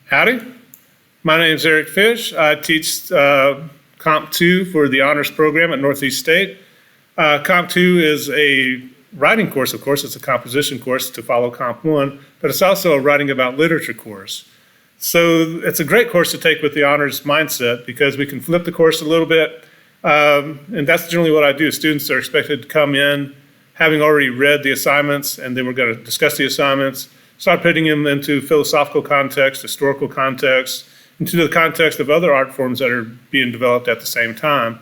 Howdy, my name is Eric Fish. I teach Comp 2 for the honors program at Northeast State. Comp 2 is a writing course, of course. It's a composition course to follow Comp 1, but it's also a writing about literature course. So it's a great course to take with the honors mindset because we can flip the course a little bit. And that's generally what I do. Students are expected to come in having already read the assignments, and then we're going to discuss the assignments, start putting them into philosophical context, historical context, into the context of other art forms that are being developed at the same time,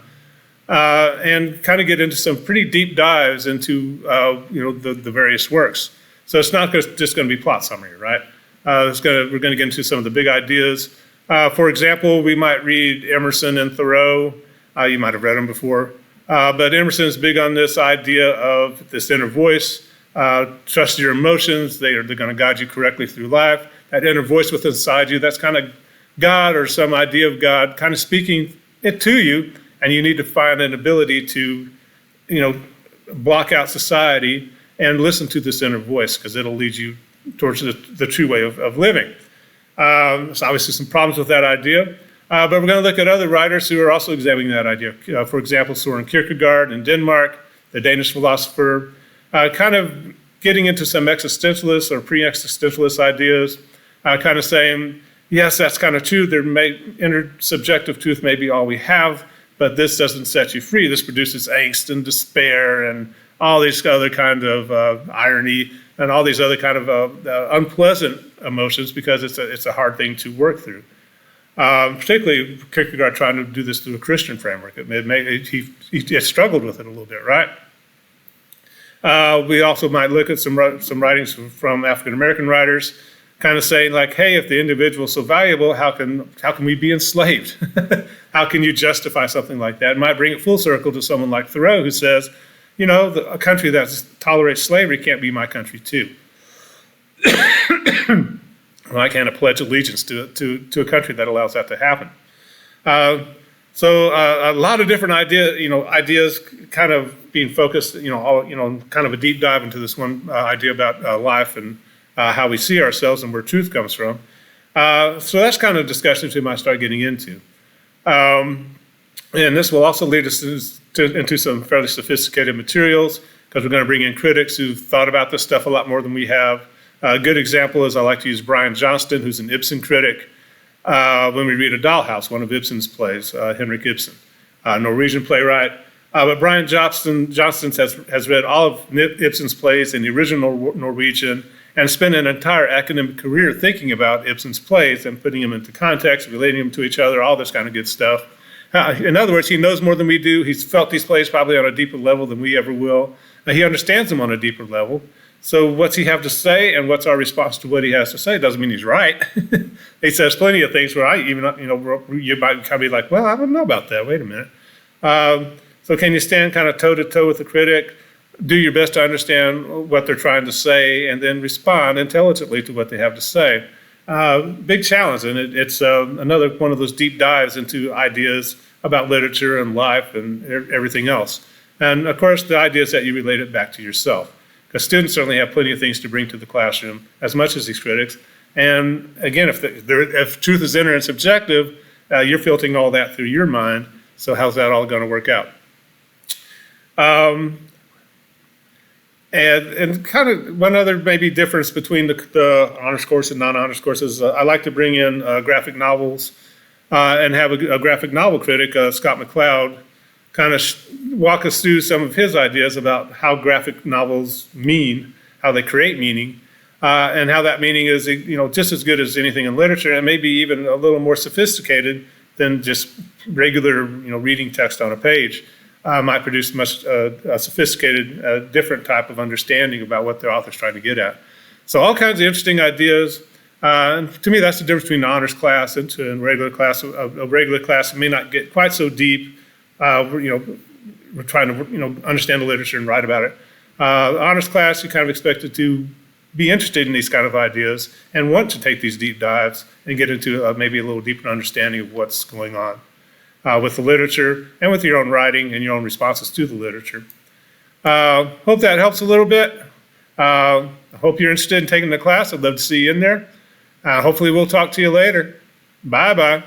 and kind of get into some pretty deep dives into the various works. So it's not just going to be plot summary, right? We're going to get into some of the big ideas. For example, we might read Emerson and Thoreau. You might have read them before. But Emerson is big on this idea of this inner voice. Trust your emotions. They're going to guide you correctly through life. That inner voice within inside you, that's kind of God or some idea of God kind of speaking it to you, and you need to find an ability to, block out society and listen to this inner voice because it'll lead you towards the true way of living. There's obviously some problems with that idea. But we're going to look at other writers who are also examining that idea. For example, Søren Kierkegaard in Denmark, the Danish philosopher, kind of getting into some existentialist or pre-existentialist ideas, kind of saying, yes, that's kind of true. Inner subjective truth may be all we have, but this doesn't set you free. This produces angst and despair and all these other kind of irony and all these other kind of unpleasant emotions because it's a hard thing to work through. Particularly Kierkegaard trying to do this through a Christian framework. He struggled with it a little bit, right? We also might look at some writings from African-American writers, kind of saying like, hey, if the individual is so valuable, how can we be enslaved? How can you justify something like that? It might bring it full circle to someone like Thoreau who says, a country that tolerates slavery can't be my country too. Well, I can't pledge allegiance to a country that allows that to happen. So a lot of different ideas kind of being focused, kind of a deep dive into this one idea about life and how we see ourselves and where truth comes from. So that's kind of discussions we might start getting into. And this will also lead us into some fairly sophisticated materials because we're going to bring in critics who've thought about this stuff a lot more than we have. A good example is I like to use Brian Johnston, who's an Ibsen critic. When we read A Dollhouse, one of Ibsen's plays, Henrik Ibsen, Norwegian playwright. But Brian Johnston has read all of Ibsen's plays in the original Norwegian and spent an entire academic career thinking about Ibsen's plays and putting them into context, relating them to each other, all this kind of good stuff. In other words, he knows more than we do. He's felt these plays probably on a deeper level than we ever will. He understands them on a deeper level. So what's he have to say and what's our response to what he has to say doesn't mean he's right. He says plenty of things where you might kind of be like, well, I don't know about that. Wait a minute. So can you stand kind of toe to toe with the critic, do your best to understand what they're trying to say, and then respond intelligently to what they have to say? Big challenge, and it's another one of those deep dives into ideas about literature and life and everything else. And of course, the idea is that you relate it back to yourself. Because students certainly have plenty of things to bring to the classroom, as much as these critics. And again, if truth is inner and subjective, you're filtering all that through your mind. So how's that all going to work out? And kind of one other maybe difference between the honors course and non-honors courses, I like to bring in graphic novels and have a graphic novel critic, Scott McCloud, kind of walk us through some of his ideas about how graphic novels mean, how they create meaning, and how that meaning is, just as good as anything in literature, and maybe even a little more sophisticated than just regular, reading text on a page. Might produce much a sophisticated, different type of understanding about what the author's trying to get at. So all kinds of interesting ideas. And to me, that's the difference between an honors class and a regular class. A regular class may not get quite so deep. We're trying to understand the literature and write about it. Honors class, you're kind of expected to be interested in these kind of ideas and want to take these deep dives and get into maybe a little deeper understanding of what's going on with the literature and with your own writing and your own responses to the literature. Hope that helps a little bit. I hope you're interested in taking the class. I'd love to see you in there. Hopefully we'll talk to you later. Bye-bye.